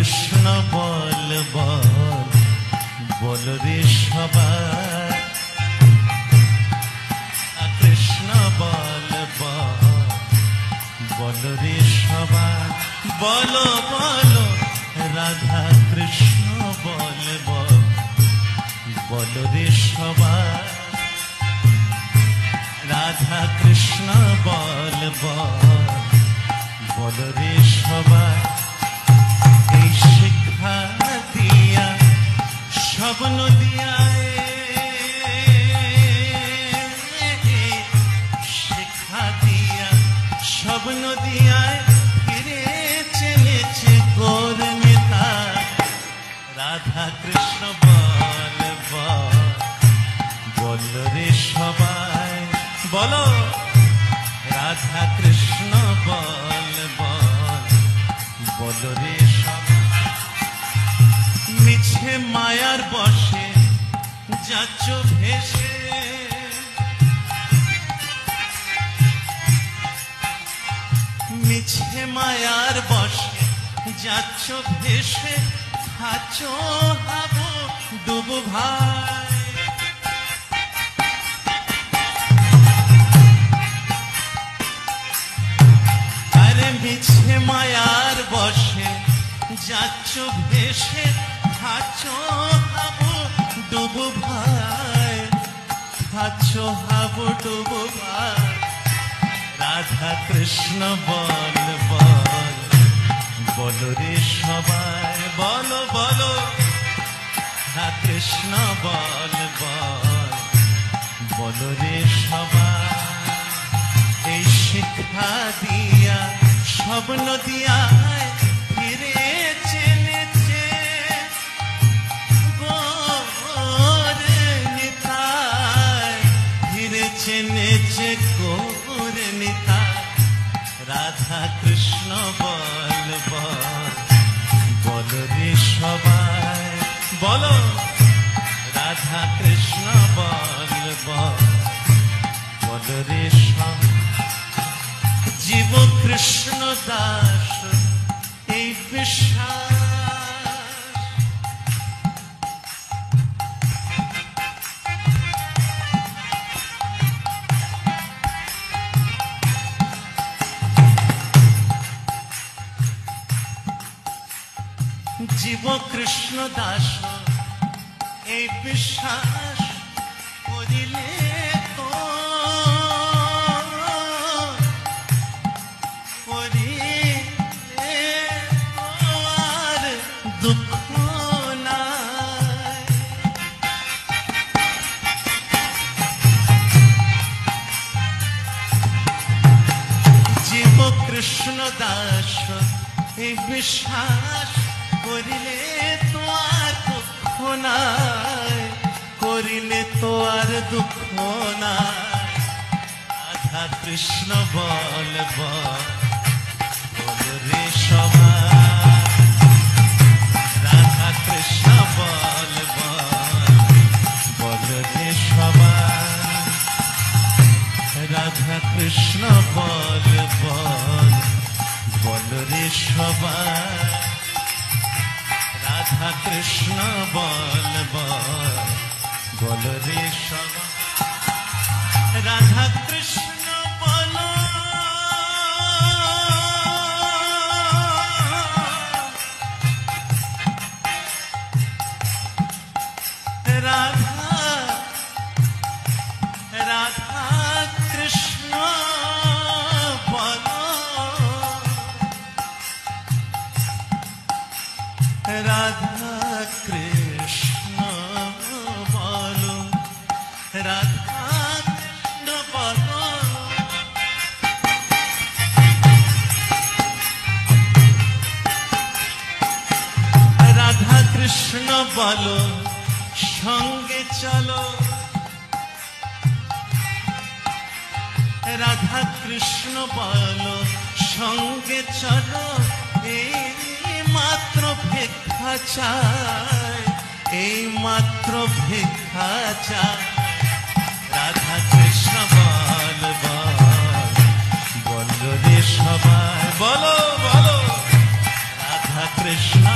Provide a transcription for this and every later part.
কৃষ্ণ বল বল বল রে সবাই, কৃষ্ণ বল বল বল রে সবাই, বলো বলো রাধা কৃষ্ণ বল বল বল রে সবাই, রাধা কৃষ্ণ বল বল বল রে সবাই। এই শিক্ষা দিয়া স্বপ্ন দিয়া, শিক্ষা দিয়া স্বপ্ন দিয়া ফিরে চেনেছে গোর নেতা, রাধা কৃষ্ণ বল বল বল রে সবাই, বলো রাধা কৃষ্ণ বল বল বল রে সবাই। মিছে মায়ার বসে যাচ্ছ ভেসে, মিছে মায়ার বসে যাচ্ছ ভেসে, খাচ্ছ হাবো ডুবো ভাই, আরে মিছে মায়ার বসে যাচ্ছ ভেসে, খাচ্ছ হাবো ডুবো ভাই, খাচ্ছ হাবো ডুবো ভাই, রাধা কৃষ্ণ বল বল বল রে সবাই, বলো বলো রাধা কৃষ্ণ বল বল বল রে সবাই। এই শিক্ষা দিয়া স্বপ্ন দিয়া ফিরে চেনেছে গোর নিতাই, ফিরে চেনেছে গোর নিতাই, রাধা কৃষ্ণ বল বল বল রে সবাই, বলো রাধা কৃষ্ণ বল বল বল রে সবাই। জীব কৃষ্ণ দাস এই বিশ্বাস, জীব কৃষ্ণ দাস এই বিশ্বাস করিলে তো করিলে আর দুঃখ নাই, জীব কৃষ্ণ দাস এই বিশ্বাস করিলে তো আর দুঃখ নাই, করিলে তো আর দুঃখ নাই, রাধা কৃষ্ণ বল বল বল রে সবাই, রাধা কৃষ্ণ বল বল বল রে সবাই, রাধা কৃষ্ণ বল বল বল রে সবাই, রাধা কৃষ্ণ বল বল বল রে সবাই, রাধা কৃষ্ণ বল রাধা, রাধা কৃষ্ণ বল, রাধা কৃষ্ণ বলো, রাধা কৃষ্ণ বলো, রাধা কৃষ্ণ বলো সঙ্গে চলো, রাধা কৃষ্ণ বলো সঙ্গে চলো, এই মাত্র ভিক্ষা চাই, এই মাত্র ভিক্ষা চাই, রাধা কৃষ্ণ বল বল বল রে সবাই, বলো বলো রাধা কৃষ্ণ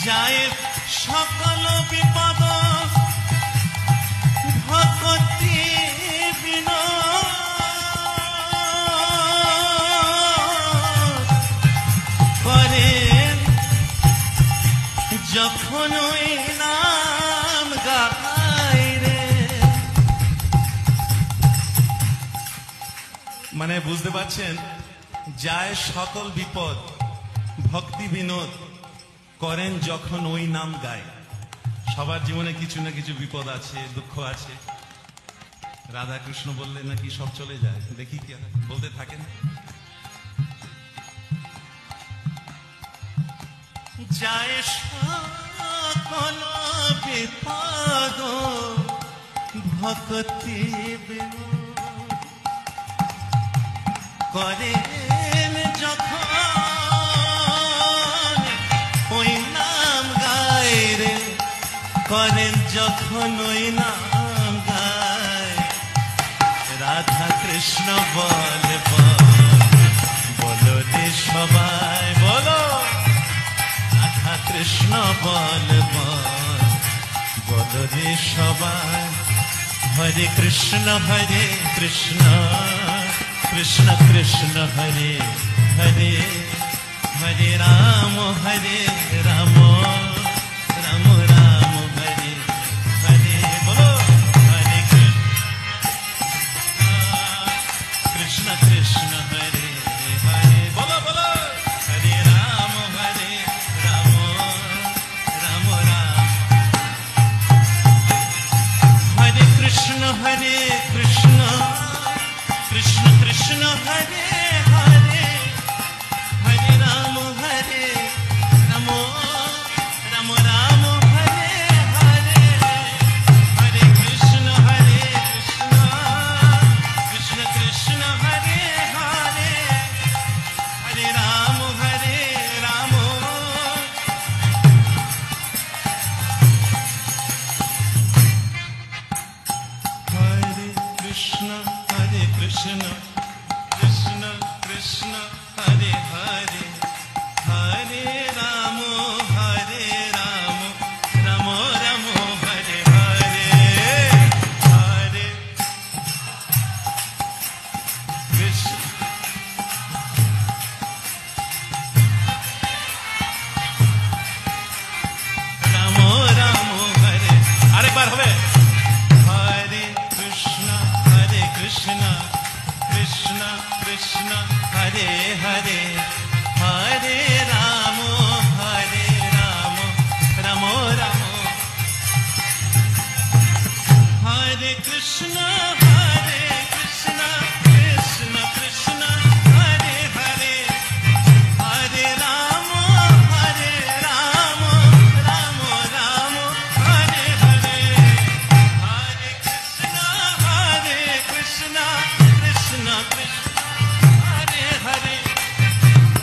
যায় সকল বিপদ ভক্তি বিনোদ করেন যখন ওই নাম গায় রে। মানে বুঝতে পারছেন, যায় সকল বিপদ ভক্তি বিনোদ করেন যখন ওই নাম গায়। সবার জীবনে কিছু না কিছু বিপদ আছে, দুঃখ আছে। রাধা কৃষ্ণ বললে নাকি সব চলে যায়, দেখি কি বলতে থাকেন। যায় সকল বিপদ ভক্তি বিনোদ করেন যখন ওই নাম গায় রে, করেন যখন ওই নাম গায়। রাধা কৃষ্ণ বল বলো রে সবাই বলো, রাধা কৃষ্ণ বল বলো রে সবাই। হরে কৃষ্ণ কৃষ্ণ কৃষ্ণ হরে হরে, হরে রাম রাম রাম রাম হরে হরে। বলো হরে কৃষ্ণ কৃষ্ণ হরে হরে। বলো বলো হরে রাম রাম রাম রাম। হরে কৃষ্ণ কৃষ্ণ কৃষ্ণ কৃষ্ণ হরে হরে, হরে রাম রাম রাম রাম হরে হরে। হরে কৃষ্ণ কৃষ্ণ কৃষ্ণ হরে হরে, হরে রাম রাম। হরে কৃষ্ণ কৃষ্ণ কৃষ্ণ কৃষ্ণ হরে হরে, হরে রাম রাম রাম হরে হরে। হরে কৃষ্ণ রাম রাম হরে। আরেকবার হবে। হরে কৃষ্ণ কৃষ্ণ কৃষ্ণ কৃষ্ণ হরে হরে, হরে রাম রাম রাম। হরে কৃষ্ণ কৃষ্ণ কৃষ্ণ হরে হরে, হরে রাম রাম রাম হরে হরে। হরে কৃষ্ণ কৃষ্ণ কৃষ্ণ কৃষ্ণ হরে হরে,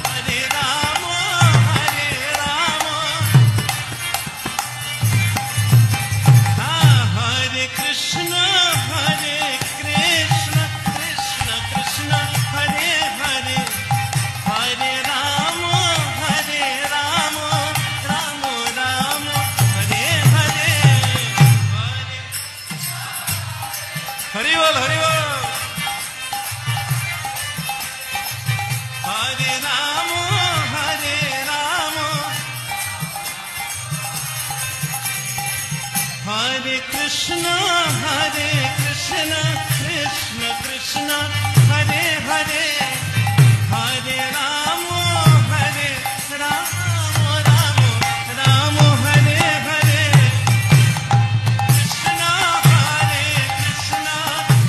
হরে রাম রাম। হরে কৃষ্ণ কৃষ্ণ কৃষ্ণ হরে হরে, হরে রাম রাম রাম হরে হরে। হরি বল হরি বল। হরে রাম হরে কৃষ্ণ কৃষ্ণ কৃষ্ণ হরে হরে, হরে রাম রাম রাম রাম হরে হরে। কৃষ্ণ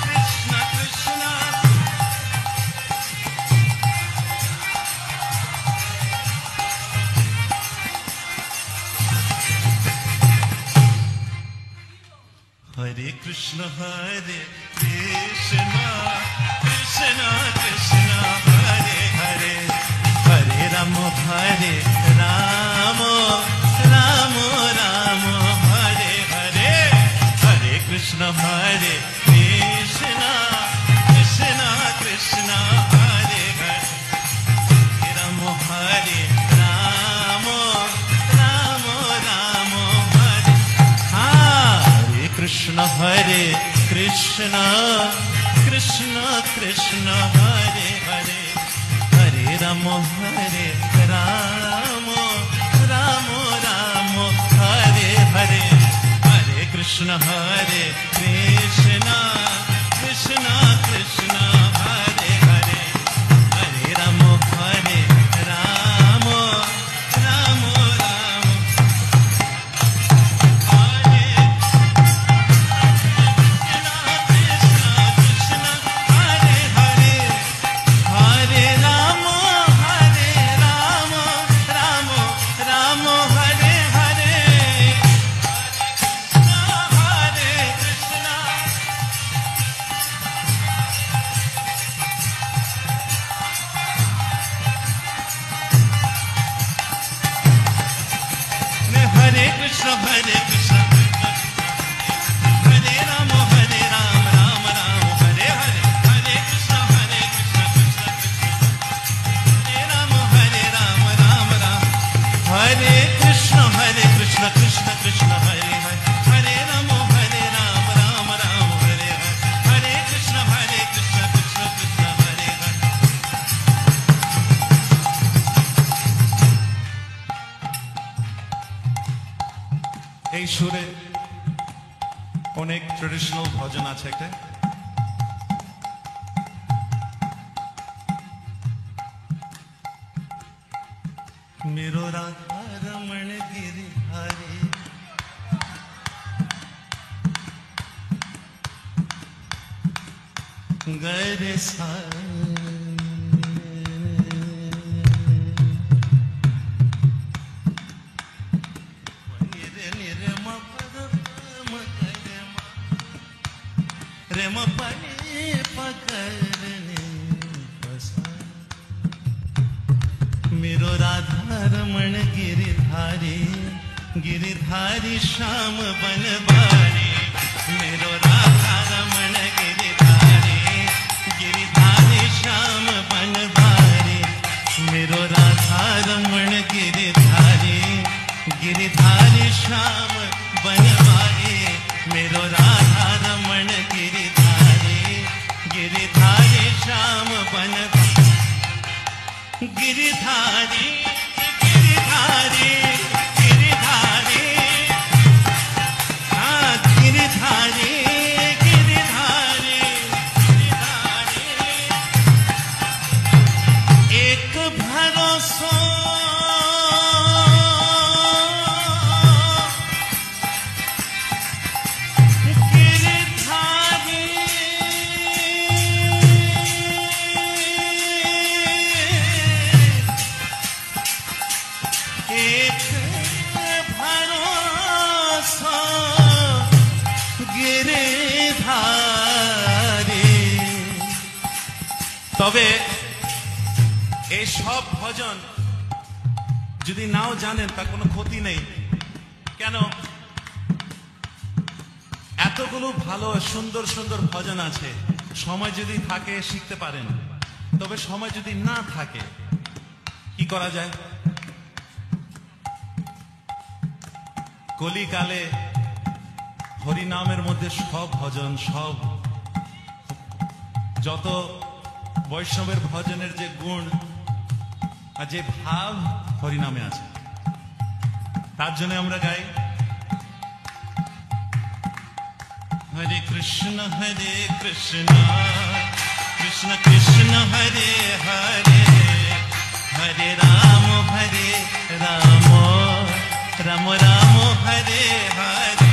কৃষ্ণ কৃষ্ণ हरे कृष्ण कृष्ण कृष्ण हरे हरे, हरे Ram Ram Ram Ram Hare Hare. Hare Krishna, Krishna Krishna Hare Hare, Rama Hare Rama, Rama Rama Hare Hare Krishna, Hare Krishna, Krishna Krishna Hare Hare, Hare Rama Hare Rama, Rama Rama Hare Hare, Hare Krishna, Hare Krishna, Krishna Krishna Hare Hare, Hare Rama Hare Rama, Rama Rama Hare Krishna, Krishna Hare Hare, Hare Rama, Hare Rama, Rama Rama Hare Hare, Hare Krishna. Hare Krishna, Hare Krishna, Hare Rama, Hare Rama, Rama Rama Hare Hare, Hare Krishna, Hare Krishna, Krishna Krishna, Hare Rama, Hare Rama, Rama Rama, Hare Krishna, Hare Krishna, Krishna Krishna, Hare Hare, Hare Rama, Hare Rama, Rama Rama Hare Hare, Hare Krishna, Hare Krishna, Krishna Krishna, Hare Hare. এই সুরে অনেক traditional ভজন আছে একটা। मेरो राधा रमण गिरधारी, गरे सा RAM पने पकड़ने पसा, मेरो राधा रमण गिरधारी, गिरधारी श्याम बनवारी, मेरो राधा रमण गिरधारी, गिरधारी श्याम बनवारी, मेरो राधा रमण गिरधारी, गिरधारी श्याम बनवारी, मेरो राधा रमण गिरधारी, गिरधारी श्याम बनवारी, गिरधारी गिरधारी गिरधारी, हाँ गिरधारी गिरधारी गिरधारी, एक भरोसा তবে এই সব ভজন যদি নাও জানেন তা কোনো ক্ষতি নেই। কেন? এতগুলো ভালো সুন্দর সুন্দর ভজন আছে, সময় যদি থাকে শিখতে পারেন। তবে সময় যদি না থাকে কি করা যায়? কলিকালে হরিনামের মধ্যে সব ভজন, সব যত বৈষ্ণবের ভজনের যে গুণ আর যে ভাব হরিনামে আছে, তার জন্য আমরা গাই হরে কৃষ্ণ কৃষ্ণ কৃষ্ণ হরে হরে, হরে রাম রাম রাম হরে হরে।